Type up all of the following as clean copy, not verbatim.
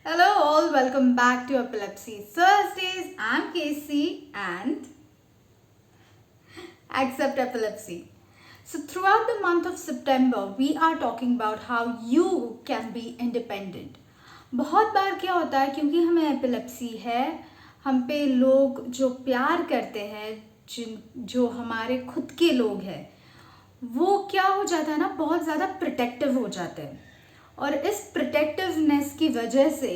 Hello, all. Welcome back to Epilepsy Thursdays. I'm Casey and Accept Epilepsy. So, throughout the month of September, we are talking about how you can be independent. बहुत बार क्या होता है, क्योंकि हमें epilepsy है, हम पे लोग जो प्यार करते हैं, जो हमारे खुद के लोग हैं, वो क्या हो जाता है ना, बहुत ज़्यादा प्रोटेक्टिव हो जाते हैं। और इस प्रोटेक्टिवनेस की वजह से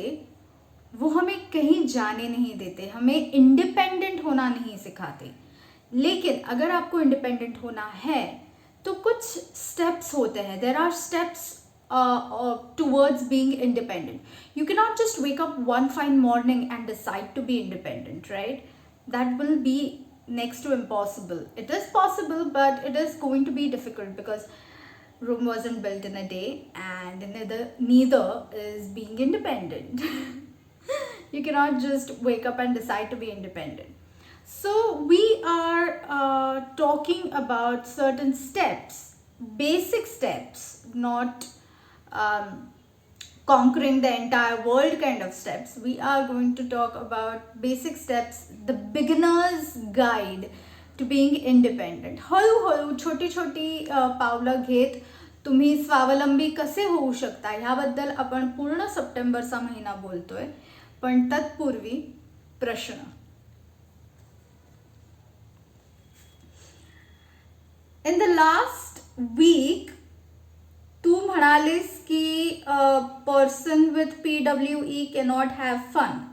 वो हमें कहीं जाने नहीं देते, हमें इंडिपेंडेंट होना नहीं सिखाते। लेकिन अगर आपको इंडिपेंडेंट होना है तो कुछ स्टेप्स होते हैं। There are steps towards being independent. You cannot just wake up one fine morning and decide to be independent, right? That will be next to impossible. It is possible, but it is going to be difficult because Rome wasn't built in a day, and neither is being independent. You cannot just wake up and decide to be independent. So we are talking about certain steps, basic steps, not conquering the entire world kind of steps. We are going to talk about basic steps, the beginner's guide to being independent. हळूहळू छोटी छोटी पावलं घेत तुम्ही स्वावलंबी कसे होऊ शकता ह्याबद्दल आपण पूर्ण सप्टेंबरचा महिना बोलतोय. पण तत्पूर्वी प्रश्न. In the last week, तू म्हणालीस की person with PWE cannot have fun.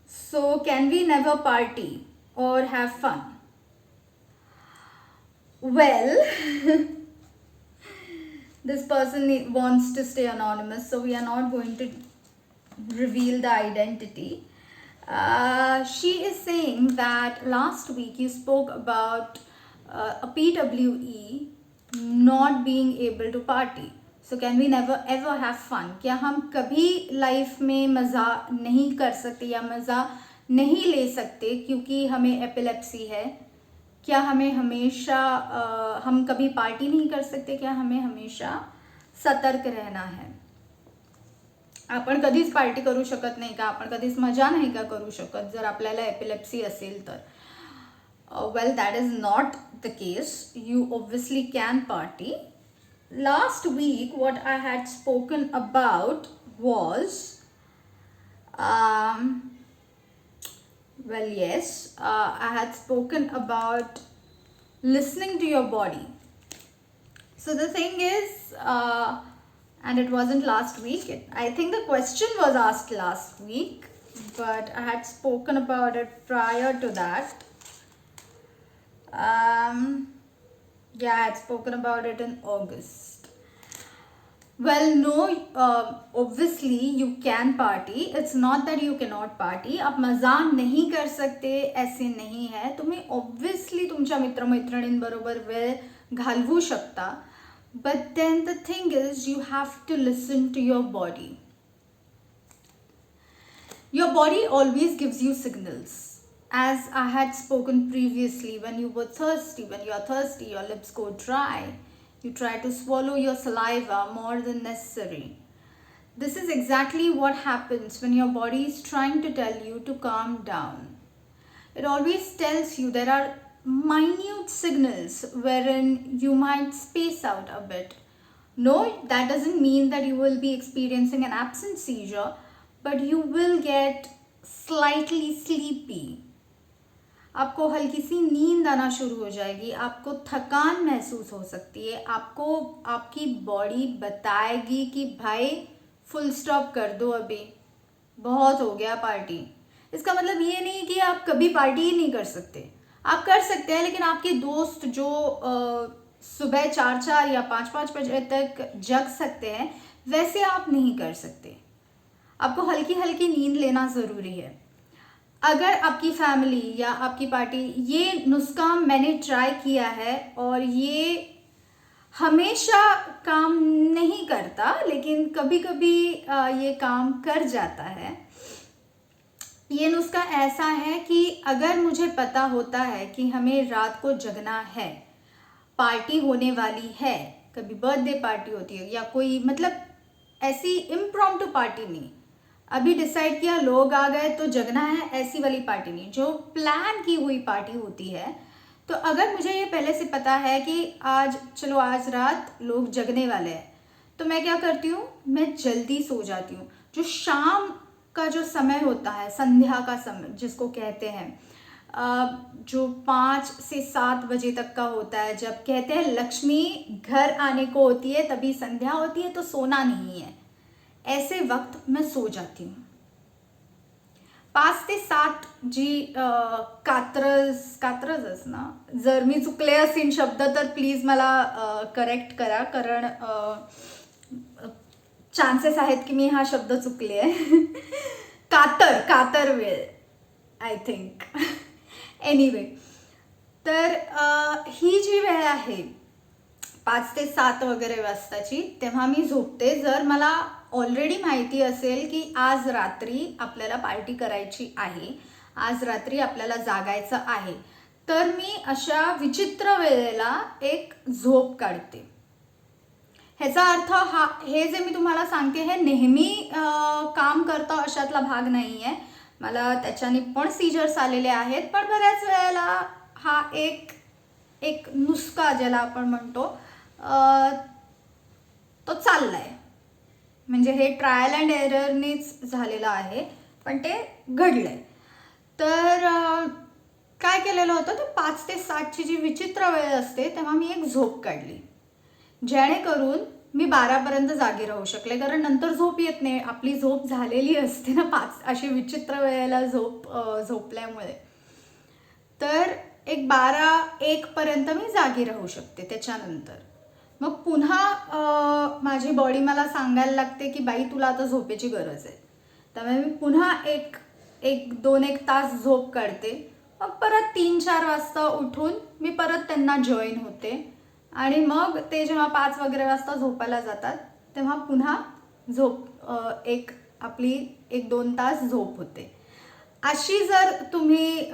So can we never party or have fun? Well, this person wants to stay anonymous, so we are not going to reveal the identity. She is saying that last week you spoke about a PWE not being able to party. So can we never ever have fun? क्या हम कभी life में मज़ा नहीं कर सकते या मज़ा नहीं ले सकते क्योंकि हमें एपिलेप्सी है? क्या हमें हमेशा हम कभी पार्टी नहीं कर सकते? क्या हमें हमेशा सतर्क रहना है? आपण कधीच पार्टी करू शकत नाही का? आपण कधीच मजा नाही का करू शकत जर आपल्याला एपिलेप्सी असेल तर? Well, that is not the case. You obviously can party. Last week, what I had spoken about was, well, yes, I had spoken about listening to your body. So the thing is, and it wasn't last week. I think the question was asked last week, but I had spoken about it prior to that. Yeah, I had spoken about it in August. Well, no, obviously you can party. It's not that you cannot party. आप मजा नहीं कर सकते ऐसे नहीं है. तुम्ही obviously तुमच्या मित्रमैत्रिणींबरोबर वेळ घालवू शकता. But then the thing is, you have to listen to your body. Your body always gives you signals. As I had spoken previously, when you are thirsty, your lips go dry. You try to swallow your saliva more than necessary. This is exactly what happens when your body is trying to tell you to calm down. It always tells you there are minute signals wherein you might space out a bit. No, that doesn't mean that you will be experiencing an absence seizure, but you will get slightly sleepy. आपको हल्की सी नींद आना शुरू हो जाएगी, आपको थकान महसूस हो सकती है, आपको आपकी बॉडी बताएगी कि भाई फुल स्टॉप कर दो, अभी बहुत हो गया पार्टी. इसका मतलब ये नहीं कि आप कभी पार्टी ही नहीं कर सकते. आप कर सकते हैं, लेकिन आपके दोस्त जो सुबह 4 या 5 बजे तक जग सकते हैं, वैसे आप नहीं कर सकते. आपको हल्की हल्की नींद लेना ज़रूरी है. अगर आपकी फैमिली या आपकी पार्टी, ये नुस्खा मैंने ट्राई किया है और ये हमेशा काम नहीं करता, लेकिन कभी कभी ये काम कर जाता है. ये नुस्खा ऐसा है कि अगर मुझे पता होता है कि हमें रात को जगना है, पार्टी होने वाली है, कभी बर्थडे पार्टी होती है या कोई मतलब ऐसी इम्प्रॉम्प्टू पार्टी नहीं, अभी डिसाइड किया, लोग आ गए तो जगना है, ऐसी वाली पार्टी नहीं, जो प्लान की हुई पार्टी होती है। तो अगर मुझे ये पहले से पता है कि आज रात लोग जगने वाले हैं, तो मैं क्या करती हूँ, मैं जल्दी सो जाती हूँ। जो शाम का जो समय होता है, संध्या का समय जिसको कहते हैं, जो 5 से 7 बजे तक का होता है, जब कहते हैं लक्ष्मी घर आने को होती है तभी संध्या होती है, तो सोना नहीं है, ऐसे वक्त मैं सो जाती हूँ। 5 ते 7 जी कात्रज ना, जर मी चुकले असेल शब्द तर प्लीज मला करेक्ट करा, कारण चान्सेस आहेत की मी हा शब्द चुकले आहे. कातर वेळ आय थिंक. एनिवे, तर ही जी वेळ आहे 5 ते 7 वगैरे वाजताची, तेव्हा मी झोपते. जर मला ऑलरेडी माहिती असेल की आज रात्री आपल्याला पार्टी करायची आहे, आज रात्री आपल्याला जागायचं आहे, तर मी अशा विचित्र वेळेला एक झोप काढते. ह्याचा अर्थ हे जे मी तुम्हाला सांगते हे नेहमी काम करतं अशातला भाग नाही आहे. मला त्याच्याने पण सीजर्स आलेले आहेत, पण बऱ्याच वेळेला हा एक नुस्खा ज्याला आपण म्हणतो तो चाललाय. म्हणजे हे ट्रायल अँड एररनेच झालेलं आहे, पण ते घडलंय. तर काय केलेलं होतं, तर 5 ते 7ची जी विचित्र वेळ असते तेव्हा मी एक झोप काढली, जेणेकरून मी 12पर्यंत जागी राहू शकले. कारण नंतर झोप येत नाही, आपली झोप झालेली असते ना 5 अशी विचित्र वेळेला झोपल्यामुळे. तर एक 12-1 पर्यंत मी जागी राहू शकते. त्याच्यानंतर मग पुन्हा माझी बॉडी मला सांगायला लागते की बाई तुला आता झोपेची गरज आहे. त्यामुळे मी पुन्हा एक 2-1 तास झोप काढते. मग परत 3-4 वाजता उठून मी परत त्यांना जॉईन होते. आणि मग ते जेव्हा 5 वगैरे वाजता झोपायला जातात तेव्हा पुन्हा आपली 1-2 तास झोप होते. अशी जर तुम्ही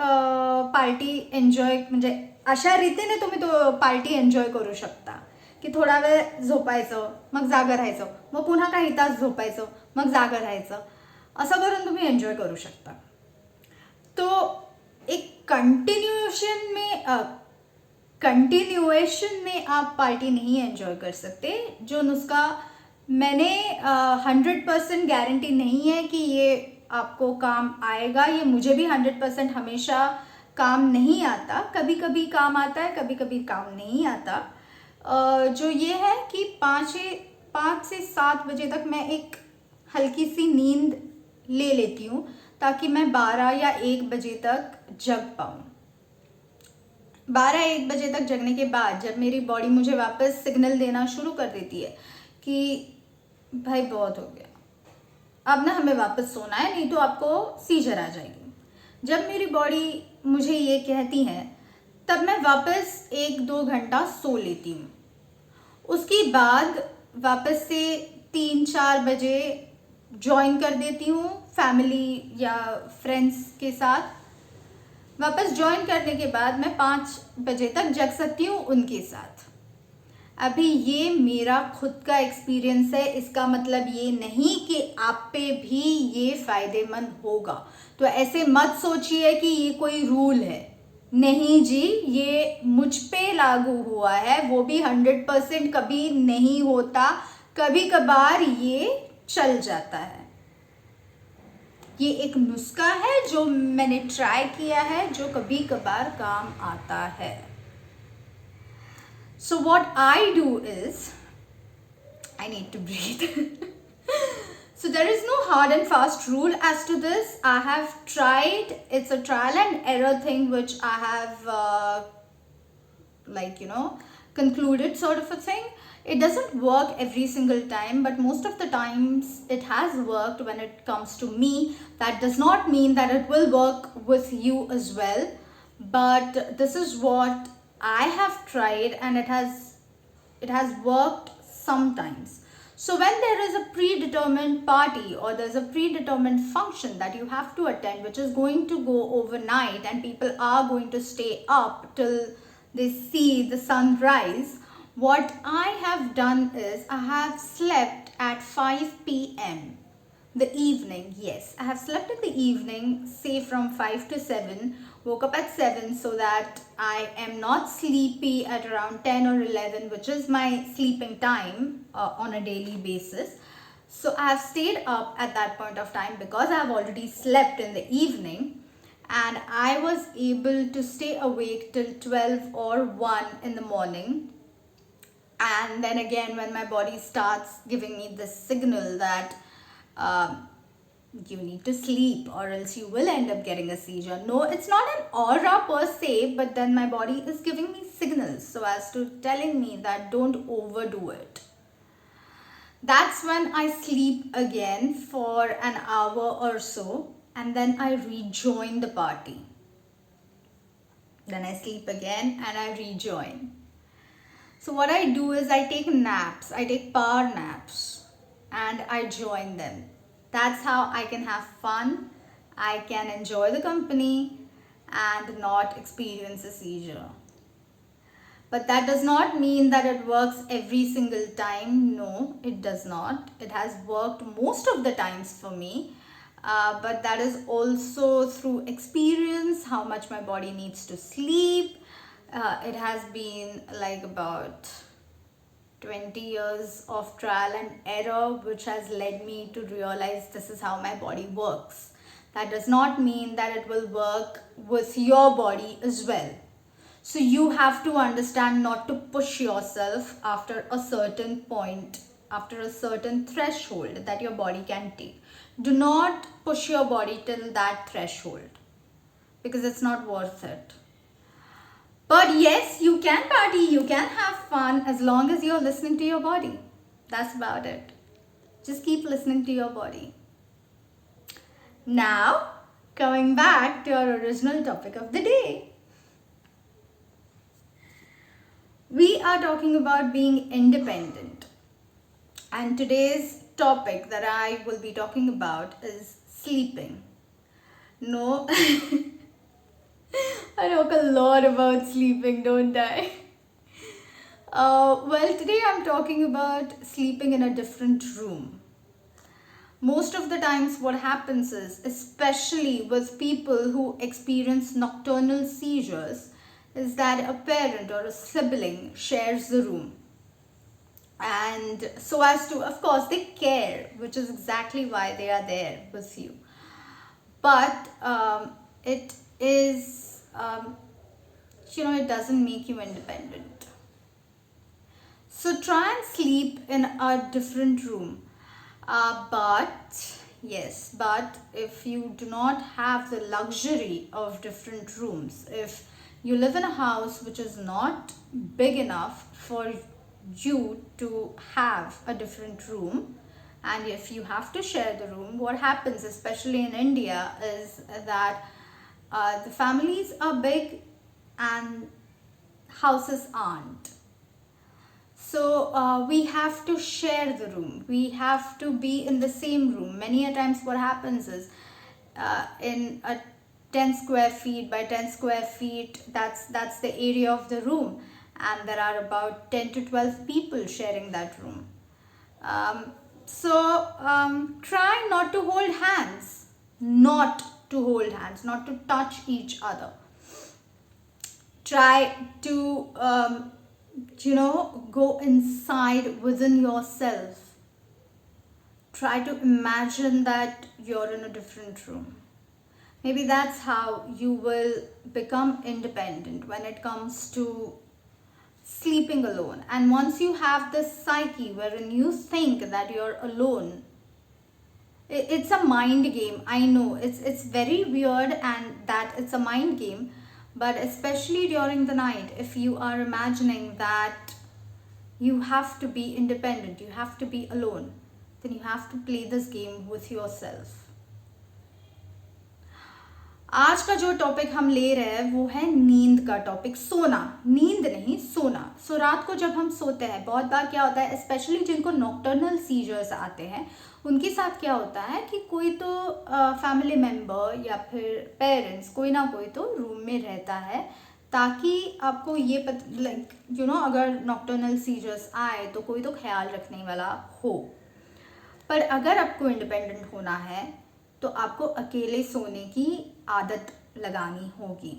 पार्टी एन्जॉय, म्हणजे अशा रीतीने तुम्ही तो पार्टी एन्जॉय करू शकता की थोडा वेळ झोपायचं, मग जागं राहायचं, मग पुन्हा काही तास झोपायचं, मग जागं राहायचं, असं करून तुम्ही एन्जॉय करू शकता. तो एक कंटिन्यूएशन में आप पार्टी नहीं एंजॉय कर सकते. जो नुस्खा मैंने 100% गारंटी नहीं है कि ये आपको काम आएगा, ये मुझे भी 100% हमेशा काम नहीं आता, कभी कभी काम आता है, कभी कभी काम नहीं आता. जो ये है कि 5 से 7 बजे तक मैं एक हल्की सी नींद ले लेती हूँ, ताकि मैं 12 या 1 बजे तक जग पाऊँ. 12-1 बजे तक जगने के बाद जब मेरी बॉडी मुझे वापस सिग्नल देना शुरू कर देती है कि भाई बहुत हो गया, अब ना हमें वापस सोना है, नहीं तो आपको सीजर आ जाएगी, जब मेरी बॉडी मुझे ये कहती है तब मैं वापस 1-2 घंटा सो लेती हूँ. उसके बाद वापस से 3-4 बजे ज्वाइन कर देती हूँ फैमिली या फ्रेंड्स के साथ. वापस ज्वाइन करने के बाद मैं 5 बजे तक जग सकती हूँ उनके साथ. अभी ये मेरा खुद का एक्सपीरियंस है, इसका मतलब ये नहीं कि आप पे भी ये फ़ायदेमंद होगा. तो ऐसे मत सोचिए कि ये कोई रूल है. नहीं जी, ये मुझ पे लागू हुआ है, वो भी 100% कभी नहीं होता, कभी कभार ये चल जाता है. ये एक नुस्खा है जो मैंने ट्राई किया है, जो कभी कभार काम आता है. So what I do is, I need to breathe. So there is no hard and fast rule as to this. I have tried, it's a trial and error thing which I have concluded sort of a thing. It doesn't work every single time, but most of the times it has worked when it comes to me. That does not mean that it will work with you as well, but this is what I have tried and it has worked sometimes. So when there is a predetermined party or there's a predetermined function that you have to attend, which is going to go overnight and people are going to stay up till they see the sunrise, what I have done is I have slept at 5 p.m. The evening, yes. I have slept in the evening, say from 5 to 7, woke up at 7 so that I am not sleepy at around 10 or 11, which is my sleeping time on a daily basis. So I have stayed up at that point of time because I have already slept in the evening, and I was able to stay awake till 12 or 1 in the morning. And then again, when my body starts giving me this signal that um, you need to sleep or else you will end up getting a seizure. No, it's not an aura per se, but then my body is giving me signals so as to telling me that don't overdo it. That's when I sleep again for an hour or so, and then I rejoin the party. Then I sleep again and I rejoin. So what I do is I take naps, I take power naps, and I join them. That's how I can have fun, I can enjoy the company and not experience a seizure. But that does not mean that it works every single time. No, it does not. It has worked most of the times for me. But that is also through experience, how much my body needs to sleep. It has been like about 20 years of trial and error, which has led me to realize this is how my body works. That does not mean that it will work with your body as well. So you have to understand not to push yourself after a certain point, after a certain threshold that your body can take. Do not push your body till that threshold because it's not worth it. But yes, you can party, you can have fun as long as you're listening to your body. That's about it. Just keep listening to your body. Now, coming back to our original topic of the day. We are talking about being independent. And today's topic that I will be talking about is sleeping. No, I talk a lot about sleeping, don't I? Well, today I'm talking about sleeping in a different room. Most of the times, what happens is, especially with people who experience nocturnal seizures, is that a parent or a sibling shares the room. And so as to, of course, they care, which is exactly why they are there with you. But it is, it doesn't make you independent. So try and sleep in a different room. But if you do not have the luxury of different rooms, if you live in a house which is not big enough for you to have a different room, and if you have to share the room, what happens, especially in India, is that the families are big and houses aren't. So we have to share the room. We have to be in the same room. Many a times what happens is in a 10 square feet by 10 square feet, that's the area of the room. And there are about 10 to 12 people sharing that room. Try not to hold hands. Not to touch each other. Try to go inside within yourself. Try to imagine that you're in a different room. Maybe that's how you will become independent when it comes to sleeping alone. And once you have this psyche wherein you think that you're alone, it's a mind game. I know it's very weird and that it's a mind game. But especially during the night, if you are imagining that you have to be independent, you have to be alone, then you have to play this game with yourself. आज का जो topic हम ले रहे हैं वो है नींद का टॉपिक, सोना, नींद नहीं सोना. सो रात को जब हम सोते हैं, बहुत बार क्या होता है, स्पेशली जिनको नॉक्टर्नल सीजर्स आते हैं, उनके साथ क्या होता है कि कोई तो फैमिली मेम्बर या फिर पेरेंट्स, कोई ना कोई तो रूम में रहता है, ताकि आपको ये अगर नॉक्टर्नल सीजर्स आए तो कोई तो ख्याल रखने वाला हो. पर अगर आपको इंडिपेंडेंट होना है तो आपको अकेले सोने की आदत लगानी होगी।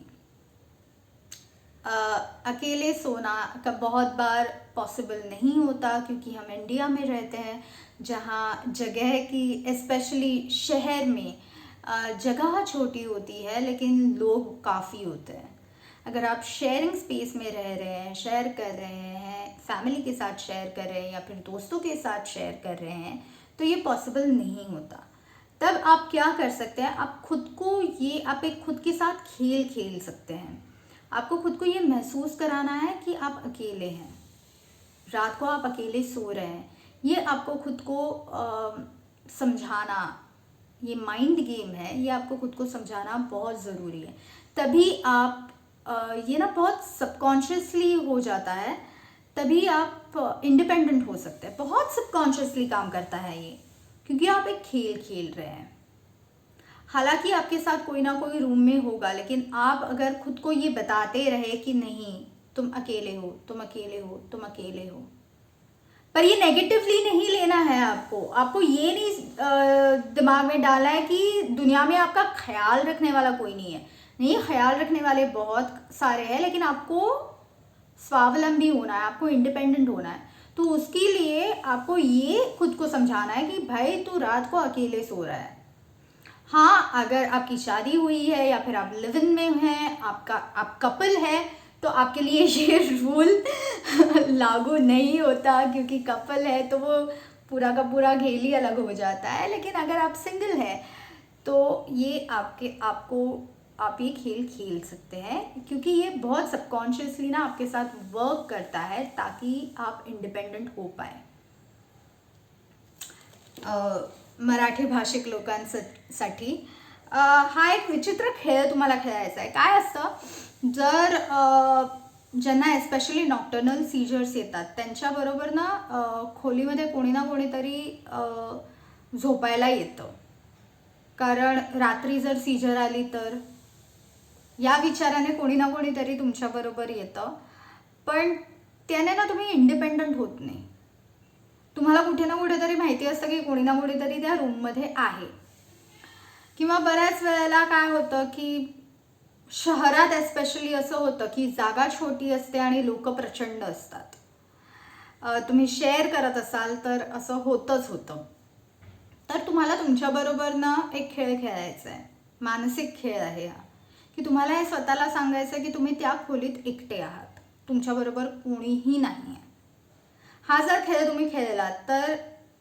अकेले सोना का बहुत बार पॉसिबल नहीं होता क्योंकि हम इंडिया में रहते हैं जहाँ जगह की, स्पेशली शहर में जगह छोटी होती है लेकिन लोग काफ़ी होते हैं। अगर आप शेयरिंग स्पेस में रह रहे हैं, शेयर कर रहे हैं, फैमिली के साथ शेयर कर रहे हैं या फिर दोस्तों के साथ शेयर कर रहे हैं तो ये पॉसिबल नहीं होता। तब आप क्या कर सकते हैं, आप खुद को आप एक खुद के साथ खेल खेल सकते हैं। आपको खुद को ये महसूस कराना है कि आप अकेले हैं, रात को आप अकेले सो रहे हैं। ये आपको खुद को समझाना, ये माइंड गेम है, ये आपको खुद को समझाना बहुत ज़रूरी है। तभी आप ये ना बहुत सबकॉन्शियसली हो जाता है, तभी आप इंडिपेंडेंट हो सकते हैं। बहुत सबकॉन्शियसली काम करता है ये, क्योंकि आप एक खेल खेल रहे हैं। हालांकि आपके साथ कोई ना कोई रूम में होगा, लेकिन आप अगर खुद को ये बताते रहे कि नहीं तुम अकेले हो, तुम अकेले हो, तुम अकेले हो, पर ये नेगेटिवली नहीं लेना है। आपको ये नहीं दिमाग में डालना है कि दुनिया में आपका ख्याल रखने वाला कोई नहीं है। नहीं, ख्याल रखने वाले बहुत सारे हैं, लेकिन आपको स्वावलंबी होना है, आपको इंडिपेंडेंट होना है। तो उसके लिए आपको ये खुद को समझाना है कि भाई तू रात को अकेले सो रहा है। हाँ, अगर आपकी शादी हुई है या फिर आप लिव इन में हैं, आप कपल है, तो आपके लिए ये रूल लागू नहीं होता, क्योंकि कपल है तो वो पूरा का पूरा खेल ही अलग हो जाता है। लेकिन अगर आप सिंगल है तो ये आप ये खेल खेल सकते हैं, क्योंकि ये बहुत सबकॉन्शियसली ना आपके साथ वर्क करता है ताकि आप इंडिपेंडेंट हो पाए। मराठी भाषिक लोकांसाठी हा एक विचित्र खेळ तुम्हाला खेळायचा आहे। काय असतं, जर ज्यांना स्पेशली नॉक्टर्नल सीजर्स येतात त्यांच्याबरोबर ना खोलीमध्ये कोणी ना कोणीतरी झोपायला येतं, कारण रात्री जर सीजर आली तर या विचाराने कोणी ना कोणीतरी तुमच्याबरोबर येतं, पण त्याने ना तुम्ही इंडिपेंडंट होत नाही। तुम्हाला कुठे ना कुठेतरी माहिती असतं की कोणी ना कोणीतरी त्या रूममध्ये आहे। किंवा बऱ्याच वेळेला काय होतं की शहरात स्पेशली असं होतं की जागा छोटी असते आणि लोक प्रचंड असतात। तुम्ही शेअर करत असाल तर असं होतं। तर तुम्हाला तुमच्याबरोबर ना एक खेळ खेळायचा आहे, मानसिक खेळ आहे हा, की तुम्हाला हे स्वतःला सांगायचं आहे की तुम्ही त्या खोलीत एकटे आहात, तुमच्याबरोबर कोणीही नाही आहे। हा जर खेळ तुम्ही खेळलात तर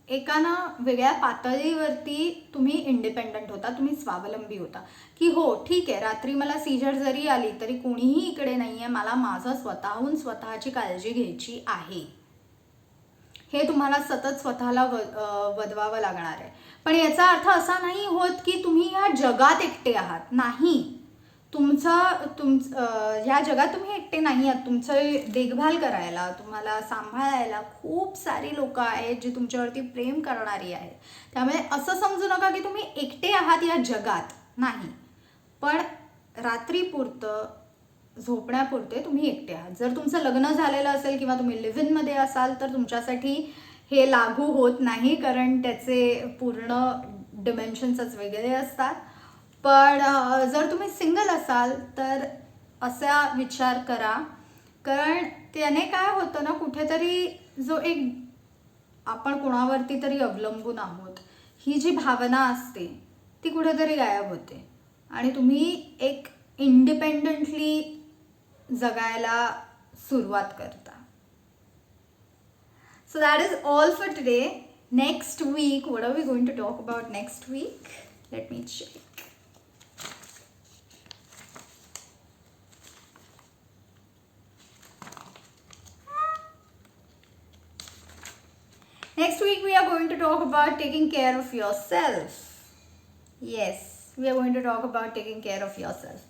एका ना वेगळ्या पातळीवरती तुम्ही इंडिपेंडंट होता, तुम्ही स्वावलंबी होता, की हो ठीक आहे, रात्री मला सीजर जरी आली तरी कोणीही इकडे नाही आहे, मला माझं स्वतःहून स्वतःची काळजी घ्यायची आहे। हे तुम्हाला सतत स्वतःला वदवावं लागणार आहे। पण याचा अर्थ असा नाही होत की तुम्ही या जगात एकटे आहात, नाही। ह्या जगात तुम्ही एकटे नाही आहात। तुमचं देखभाल करायला, तुम्हाला सांभाळायला खूप सारी लोक आहेत जी तुमच्यावरती प्रेम करणारी आहेत। त्यामुळे असं समजू नका की तुम्ही एकटे आहात या जगात, नाही। पण रात्रीपुरतं, झोपण्यापुरते तुम्ही एकटे आहात। जर तुमचं लग्न झालेलं असेल किंवा तुम्ही लिव्ह इन मध्ये असाल तर तुमच्यासाठी हे लागू होत नाही, कारण त्याचे पूर्ण डिमेन्शन्सच वेगळे असतात। पण जर तुम्ही सिंगल असाल तर असा विचार करा, कारण त्याने काय होतं ना, कुठेतरी जो एक आपण कोणावरती तरी अवलंबून आहोत ही जी भावना असते ती कुठेतरी गायब होते आणि तुम्ही एक इंडिपेंडेंटली जगायला सुरुवात करता। So that is all for today. Next week, what are we going to talk about next week? Let me check. Next week we are going to talk about taking care of yourself. Yes, we are going to talk about taking care of yourself.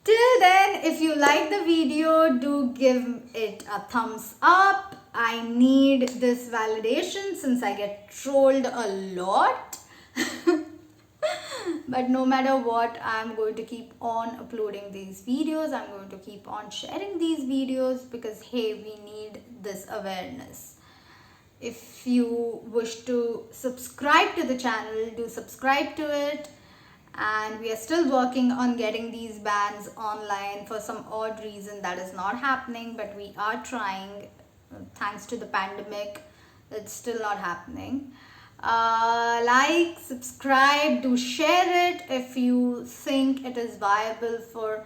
Till then, if you like the video, do give it a thumbs up. I need this validation since I get trolled a lot. But no matter what, I'm going to keep on uploading these videos. I'm going to keep on sharing these videos because hey, we need this awareness. If you wish to subscribe to the channel, do subscribe to it. And we are still working on getting these bans online. For some odd reason that is not happening, but we are trying. Thanks to the pandemic, it's still not happening. Like, subscribe, do share it if you think it is viable for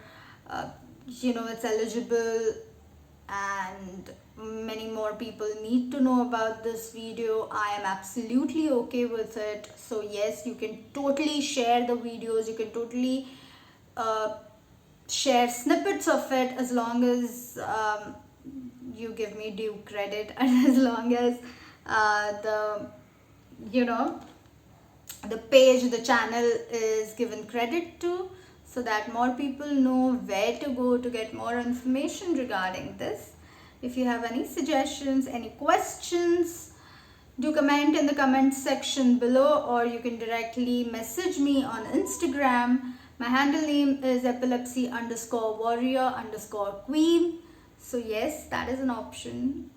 it's eligible, and many more people need to know about this video. I am absolutely okay with it. So yes, you can totally share the videos, you can totally share snippets of it, as long as you give me due credit, and as long as the you know the page, the channel is given credit to, so that more people know where to go to get more information regarding this. If you have any suggestions, any questions, do comment in the comment section below, or you can directly message me on Instagram. My handle name is epilepsy_warrior_queen. So yes, that is an option.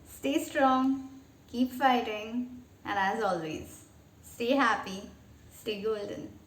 Stay strong, keep fighting, and as always, stay happy, stay golden.